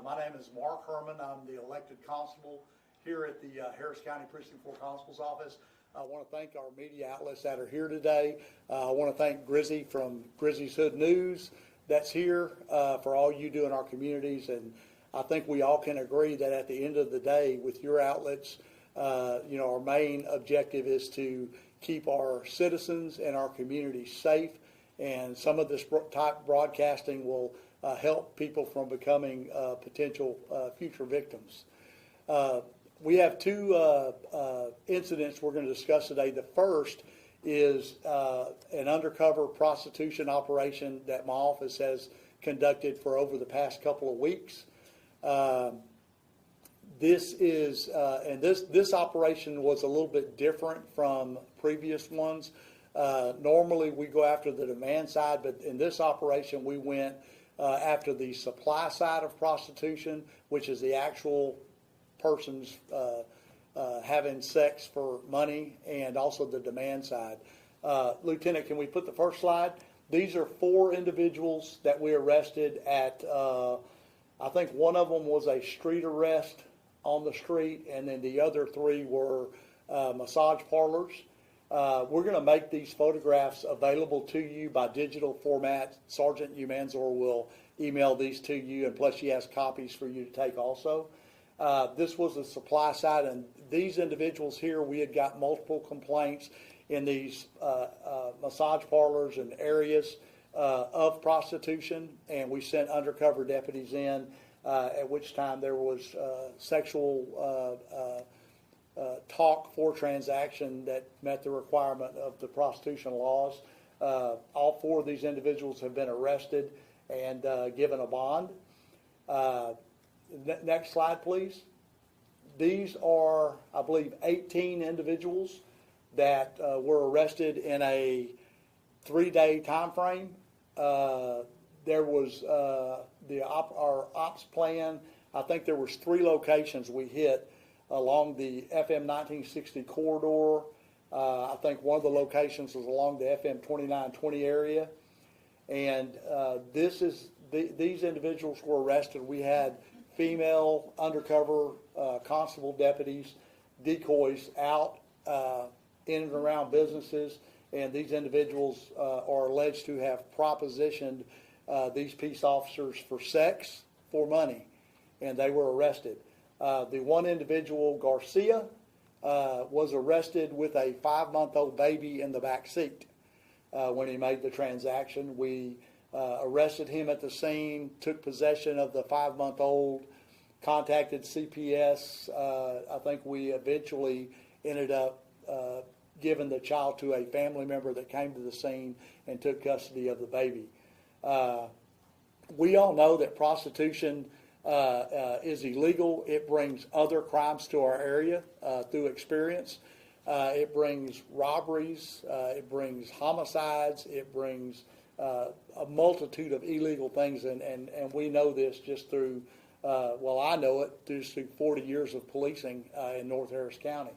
My name is Mark Herman. I'm the elected constable here at the Harris County Precinct 4 Constable's Office. I want to thank our media outlets that are here today. I want to thank Grizzy from Grizzy's Hood News that's here for all you do in our communities. And I think we all can agree that at the end of the day, with your outlets, our main objective is to keep our citizens and our communities safe. And some of this type broadcasting will help people from becoming potential future victims. We have two incidents we're going to discuss today. The first is an undercover prostitution operation that my office has conducted for over the past couple of weeks. This operation was a little bit different from previous ones. Normally we go after the demand side, but in this operation we went after the supply side of prostitution, which is the actual persons having sex for money, and also the demand side. Lieutenant, can we put the first slide? These are 4 individuals that we arrested at, I think one of them was a street arrest on the street, and then the other 3 were massage parlors. We're going to make these photographs available to you by digital format. Sergeant Umanzor will email these to you, and plus she has copies for you to take also. This was the supply side, and these individuals here, we had got multiple complaints in these massage parlors and areas of prostitution, and we sent undercover deputies in, at which time there was sexual talk for transaction that met the requirement of the prostitution laws. All 4 of these individuals have been arrested and given a bond. Next slide, please. These are, I believe, 18 individuals that were arrested in a 3-day time frame. There was our ops plan. I think there was 3 locations we hit along the FM 1960 corridor. I think one of the locations was along the FM 2920 area. And these individuals were arrested. We had female undercover constable deputies, decoys out in and around businesses, and these individuals are alleged to have propositioned these peace officers for sex for money, and they were arrested. The one individual, Garcia, was arrested with a 5-month-old baby in the back seat when he made the transaction. We arrested him at the scene, took possession of the 5-month-old, contacted CPS. I think we eventually ended up giving the child to a family member that came to the scene and took custody of the baby. We all know that prostitution is illegal. It brings other crimes to our area through experience. It brings robberies. It brings homicides. It brings a multitude of illegal things, and we know this just through, I know it just through 40 years of policing in North Harris County.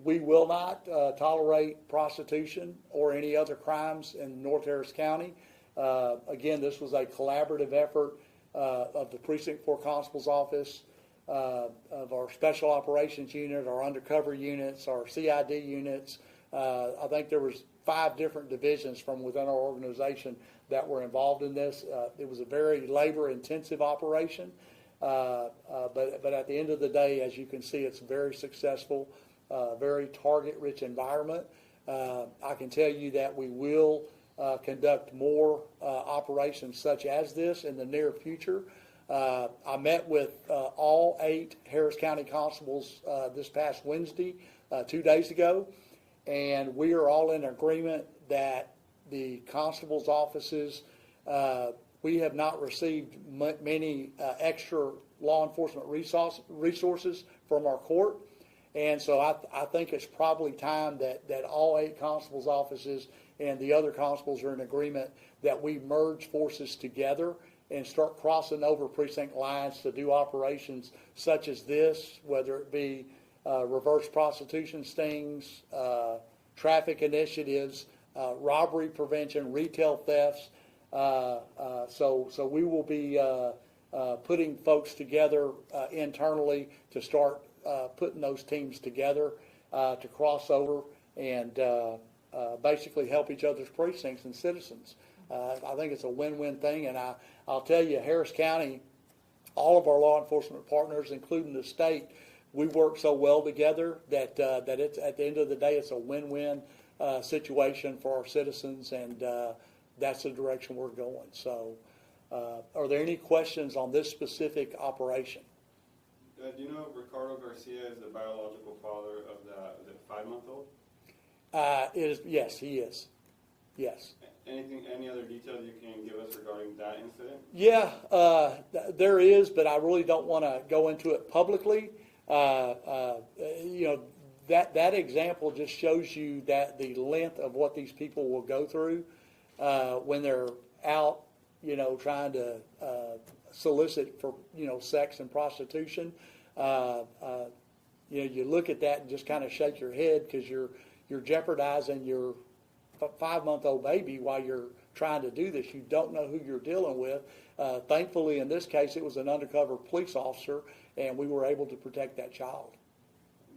We will not tolerate prostitution or any other crimes in North Harris County. Again, this was a collaborative effort of the Precinct 4 Constable's Office, of our Special Operations Unit, our undercover units, our CID units. I think there was 5 different divisions from within our organization that were involved in this. It was a very labor-intensive operation, but at the end of the day, as you can see, it's very successful, very target-rich environment. I can tell you that we will conduct more operations such as this in the near future. I met with all 8 Harris County constables this past Wednesday, 2 days ago, and we are all in agreement that the constables' offices, we have not received many extra law enforcement resources from our court, and so I think it's probably time that all 8 constables' offices and the other constables are in agreement that we merge forces together and start crossing over precinct lines to do operations such as this, whether it be reverse prostitution stings, traffic initiatives, robbery prevention, retail thefts. So we will be putting folks together internally to start putting those teams together to cross over and basically help each other's precincts and citizens. I think it's a win-win thing, and I'll tell you, Harris County, all of our law enforcement partners, including the state, we work so well together that it's, at the end of the day, it's a win-win situation for our citizens, and that's the direction we're going. So, are there any questions on this specific operation? Do you know if Ricardo Garcia is the biological father of the 5-month-old? Yes, he is. Yes. Any other details you can give us regarding that incident? Yeah, there is, but I really don't want to go into it publicly. You know, that example just shows you that the length of what these people will go through when they're out, you know, trying to solicit for, you know, sex and prostitution. You know, you look at that and just kind of shake your head because you're jeopardizing your 5-month-old baby while you're trying to do this. You don't know who you're dealing with. Thankfully, in this case, it was an undercover police officer, and we were able to protect that child.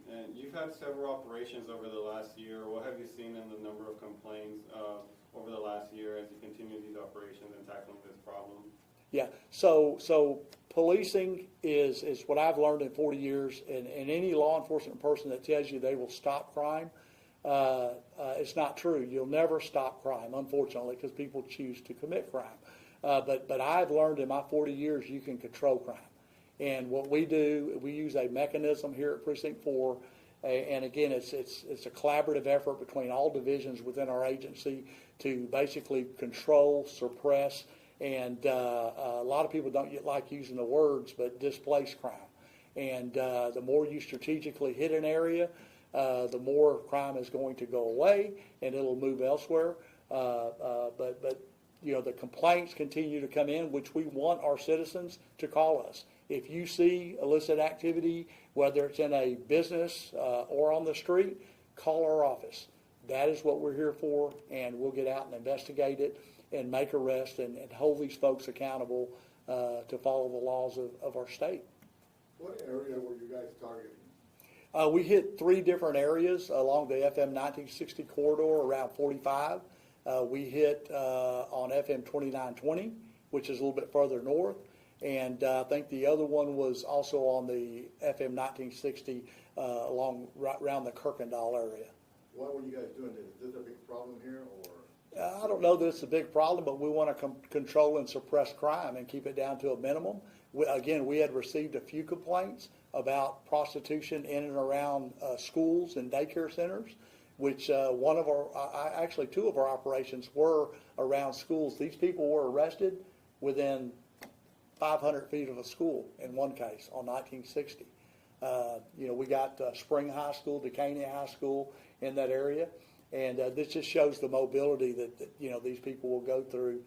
And you've had several operations over the last year. What have you seen in the number of complaints over the last year as you continue these operations and tackling this problem? Yeah, so policing is what I've learned in 40 years, and any law enforcement person that tells you they will stop crime, it's not true. You'll never stop crime, unfortunately, because people choose to commit crime. But I've learned in my 40 years you can control crime. And what we do, we use a mechanism here at Precinct 4, and again, it's a collaborative effort between all divisions within our agency to basically control, suppress, and a lot of people don't like using the words, but displace crime. And the more you strategically hit an area, the more crime is going to go away, and it'll move elsewhere. But you know, the complaints continue to come in, which we want our citizens to call us. If you see illicit activity, whether it's in a business or on the street, call our office. That is what we're here for, and we'll get out and investigate it and make arrests and hold these folks accountable to follow the laws of our state. What area were you guys targeting? We hit 3 different areas along the FM 1960 corridor around 45. We hit on FM 2920, which is a little bit further north. And I think the other one was also on the FM 1960 along right around the Kirkendall area. What were you guys doing? Is this a big problem here, or? I don't know that it's a big problem, but we want to control and suppress crime and keep it down to a minimum. We had received a few complaints about prostitution in and around schools and daycare centers, which actually 2 of our operations were around schools. These people were arrested within 500 feet of a school in one case on 1960. You know, we got Spring High School, Decaney High School in that area, and this just shows the mobility that you know, these people will go through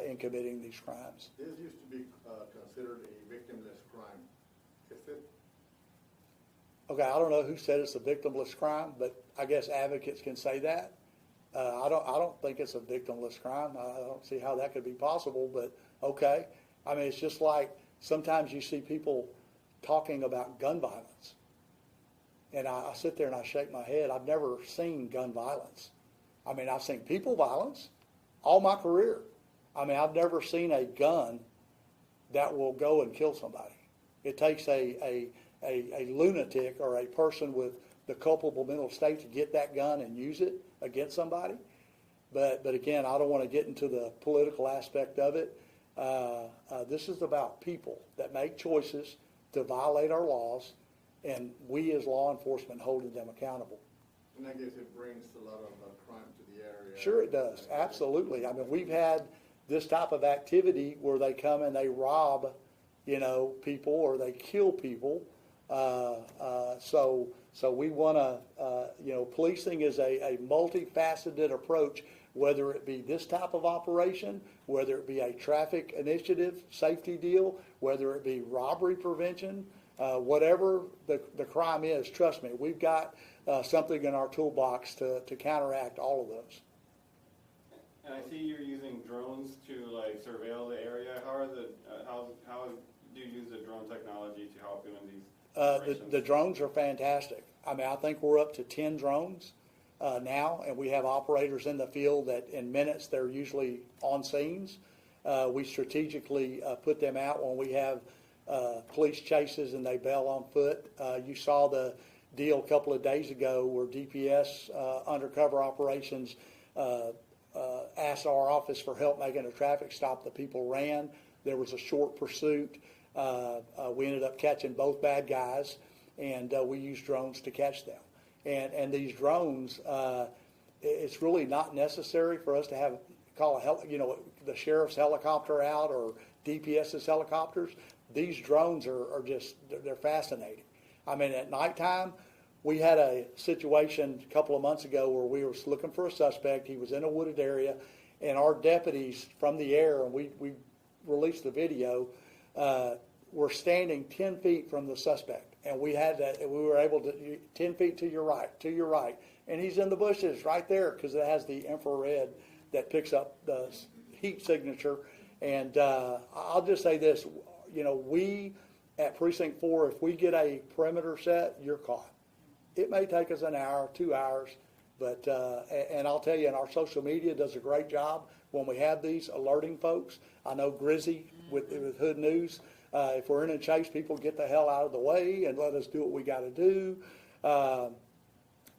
in committing these crimes. This used to be considered a victimless crime. Is it? Okay, I don't know who said it's a victimless crime, but I guess advocates can say that. I don't think it's a victimless crime. I don't see how that could be possible, but okay. I mean, it's just like sometimes you see people talking about gun violence. And I sit there and I shake my head. I've never seen gun violence. I mean, I've seen people violence all my career. I mean, I've never seen a gun that will go and kill somebody. It takes a lunatic or a person with the culpable mental state to get that gun and use it against somebody. But again, I don't want to get into the political aspect of it. This is about people that make choices to violate our laws, and we as law enforcement holding them accountable. And I guess it brings a lot of crime to the area. Sure it does, absolutely. I mean, we've had this type of activity where they come and they rob, you know, people or they kill people. So we want to, you know, policing is a multifaceted approach, whether it be this type of operation, whether it be a traffic initiative, safety deal, whether it be robbery prevention, whatever the crime is, trust me, we've got something in our toolbox to counteract all of those. And I see you're using drones to like surveil the area. How do you use the drone technology to help you in these The operations? drones are fantastic. I mean, I think we're up to 10 drones now, and we have operators in the field that in minutes they're usually on scenes. We strategically put them out when we have police chases and they bail on foot. You saw the deal a couple of days ago where DPS undercover operations asked our office for help making a traffic stop. The people ran. There was a short pursuit. We ended up catching both bad guys, and we used drones to catch them. And these drones, it's really not necessary for us to call the sheriff's helicopter out or DPS's helicopters. These drones are just, they're fascinating. I mean, at nighttime, we had a situation a couple of months ago where we were looking for a suspect. He was in a wooded area, and our deputies from the air, and we released the video, were standing 10 feet from the suspect. And we were able to, 10 feet to your right. And he's in the bushes right there because it has the infrared that picks up the heat signature. And I'll just say this, we at Precinct 4, if we get a perimeter set, you're caught. It may take us an hour, 2 hours, but, and I'll tell you, and our social media does a great job when we have these alerting folks. I know Grizzy with Hood News, if we're in a chase, people get the hell out of the way and let us do what we got to do. But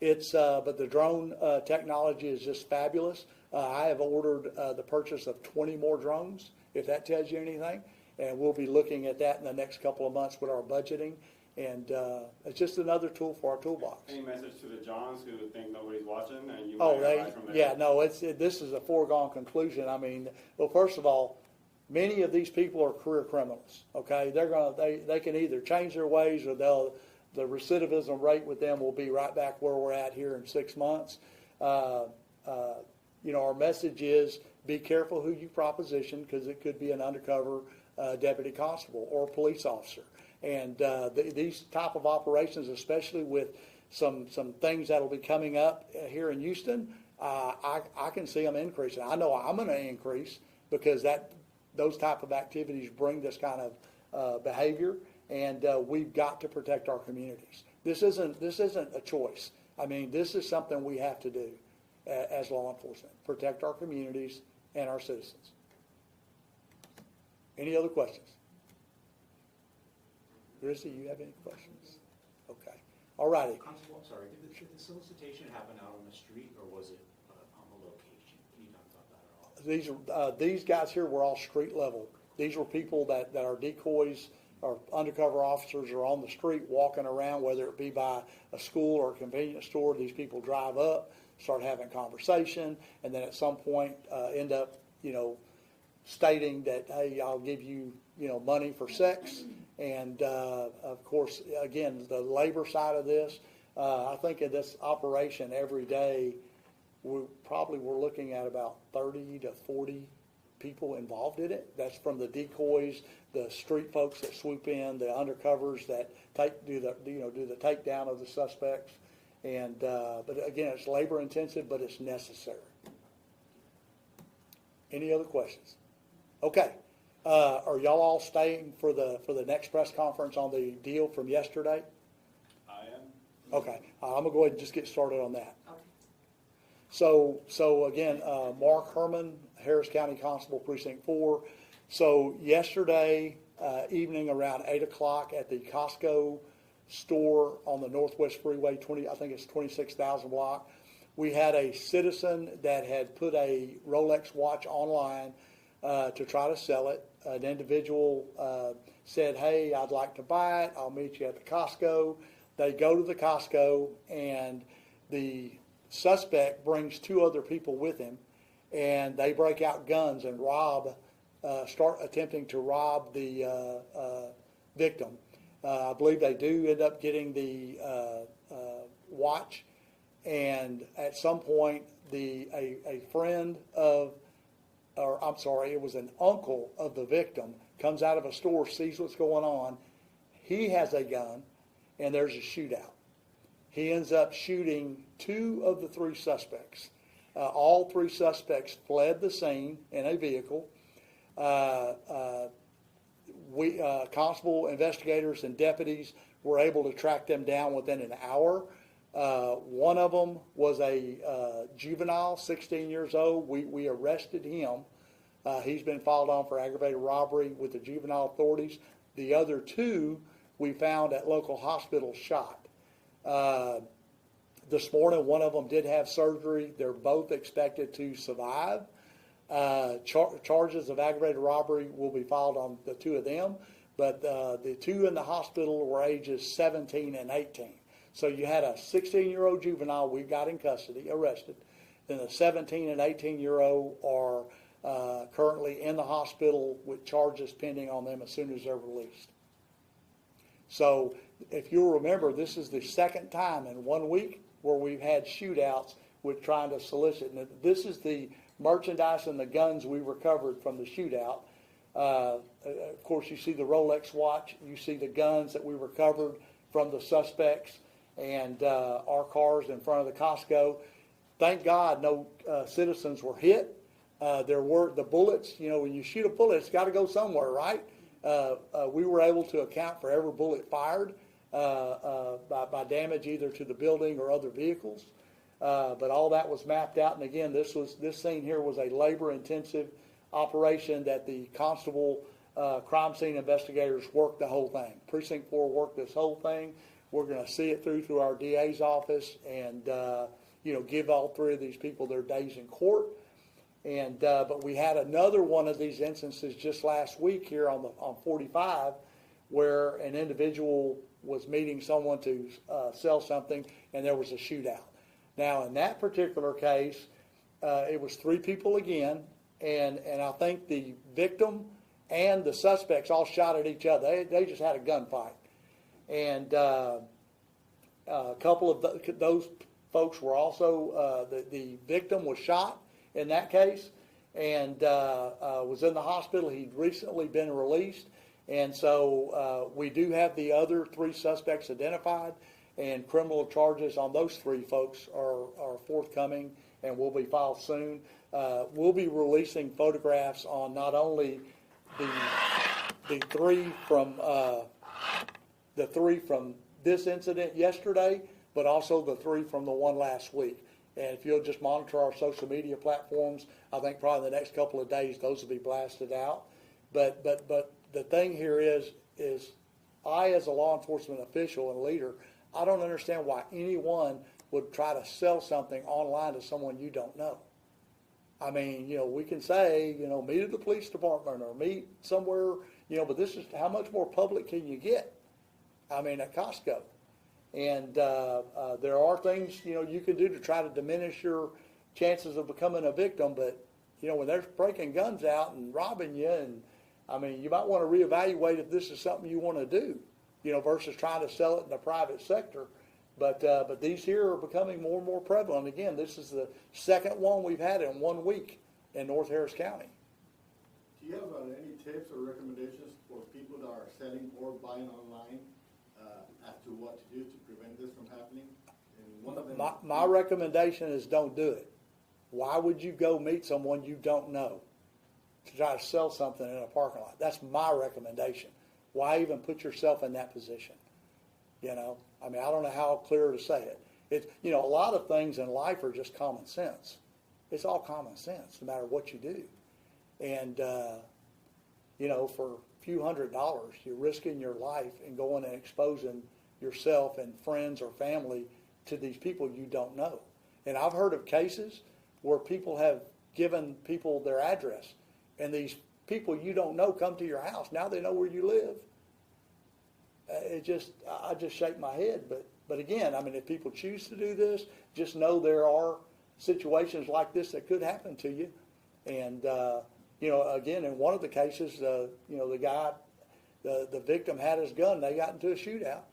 the drone technology is just fabulous. I have ordered the purchase of 20 more drones, if that tells you anything. And we'll be looking at that in the next couple of months with our budgeting. And it's just another tool for our toolbox. Any message to the Johns who think nobody's watching and you Oh, might hide from there? yeah, no, this is a foregone conclusion. I mean, well, first of all, many of these people are career criminals. Okay, they can either change their ways or the recidivism rate with them will be right back where we're at here in 6 months. Our message is be careful who you proposition because it could be an undercover deputy constable or police officer. And these type of operations, especially with some things that'll be coming up here in Houston, I can see them increasing. I know I'm going to increase because those type of activities bring this kind of behavior, and we've got to protect our communities. This isn't a choice. I mean, this is something we have to do as law enforcement, protect our communities and our citizens. Any other questions? Chrissy, you have any questions? Okay. All righty. Constable, I'm sorry, did the solicitation happen out on the street or was it on the location? Can you talk about that at all? These guys here were all street level. These were people that are decoys or undercover officers are on the street walking around, whether it be by a school or a convenience store. These people drive up, start having conversation, and then at some point end up, stating that, hey, I'll give you, money for sex. And, of course, again, the labor side of this, I think in this operation every day, we're looking at about 30 to 40 people involved in it. That's from the decoys, the street folks that swoop in, the undercovers that do the takedown of the suspects. And, but again, it's labor intensive, but it's necessary. Any other questions? Okay. Are y'all all staying for the next press conference on the deal from yesterday? I am. Okay. I'm gonna go ahead and just get started on that. Okay. So again, Mark Herman, Harris County Constable, Precinct 4. So yesterday evening around 8 o'clock at the Costco store on the Northwest Freeway, I think it's 26,000 block, we had a citizen that had put a Rolex watch online to try to sell it. An individual said, hey, I'd like to buy it. I'll meet you at the Costco. They go to the Costco, and the suspect brings 2 other people with him, and they break out guns and start attempting to rob the victim. I believe they do end up getting the watch, and at some point, a friend of, or I'm sorry, it was an uncle of the victim, comes out of a store, sees what's going on. He has a gun, and there's a shootout. He ends up shooting 2 of the 3 suspects. All 3 suspects fled the scene in a vehicle. Constable, investigators, and deputies were able to track them down within an hour. One of them was a juvenile, 16 years old. We arrested him. He's been filed on for aggravated robbery with the juvenile authorities. The other two we found at local hospitals shot. This morning, one of them did have surgery. They're both expected to survive. Charges of aggravated robbery will be filed on the two of them, but the two in the hospital were ages 17 and 18. So you had a 16-year-old juvenile we got in custody, arrested. Then the 17 and 18-year-old are currently in the hospital with charges pending on them as soon as they're released. So if you'll remember, this is the second time in 1 week where we've had shootouts with trying to solicit. And this is the merchandise and the guns we recovered from the shootout. Of course, you see the Rolex watch. You see the guns that we recovered from the suspects and our cars in front of the Costco. Thank God no citizens were hit. There were the bullets. You know, when you shoot a bullet, it's got to go somewhere, right? We were able to account for every bullet fired by damage either to the building or other vehicles. But all that was mapped out. And again, this scene here was a labor-intensive operation that the Constable crime scene investigators worked the whole thing. Precinct 4 worked this whole thing. We're going to see it through our DA's office and give all three of these people their days in court. And but we had another one of these instances just last week here on 45, where an individual was meeting someone to sell something, and there was a shootout. Now, in that particular case, it was three people again, and I think the victim and the suspects all shot at each other. They just had a gunfight, and a couple of those folks were also the victim was shot in that case, and was in the hospital. He'd recently been released, and so we do have the other three suspects identified, and criminal charges on those three folks are forthcoming and will be filed soon. We'll be releasing photographs on not only the three from this incident yesterday, but also the three from the one last week. And if you'll just monitor our social media platforms, I think probably in the next couple of days those will be blasted out. But the thing here is I, as a law enforcement official and leader, I don't understand why anyone would try to sell something online to someone you don't know. I mean, we can say, meet at the police department or meet somewhere, but this is how much more public can you get? I mean, at Costco. And there are things, you can do to try to diminish your chances of becoming a victim. But, when they're breaking guns out and robbing you, and I mean, you might want to reevaluate if this is something you want to do, versus trying to sell it in the private sector. But these here are becoming more and more prevalent. Again, this is the second one we've had in 1 week in North Harris County. Do you have any tips or recommendations for people that are selling or buying online as to what to do to prevent this from happening? And one of them My recommendation is don't do it. Why would you go meet someone you don't know to try to sell something in a parking lot? That's my recommendation. Why even put yourself in that position? I mean, I don't know how clear to say it. It's, a lot of things in life are just common sense. It's all common sense, no matter what you do. And, for a few $100s, you're risking your life and going and exposing yourself and friends or family to these people you don't know. And I've heard of cases where people have given people their address, and these people you don't know come to your house. Now they know where you live. I just shake my head. But again, I memean, if people choose to do this, just know there are situations like this that could happen to you. And, again, in one of the cases, the guy, the victim had his gun. They got into a shootout,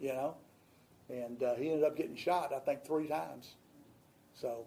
and he ended up getting shot, I think, 3 times. So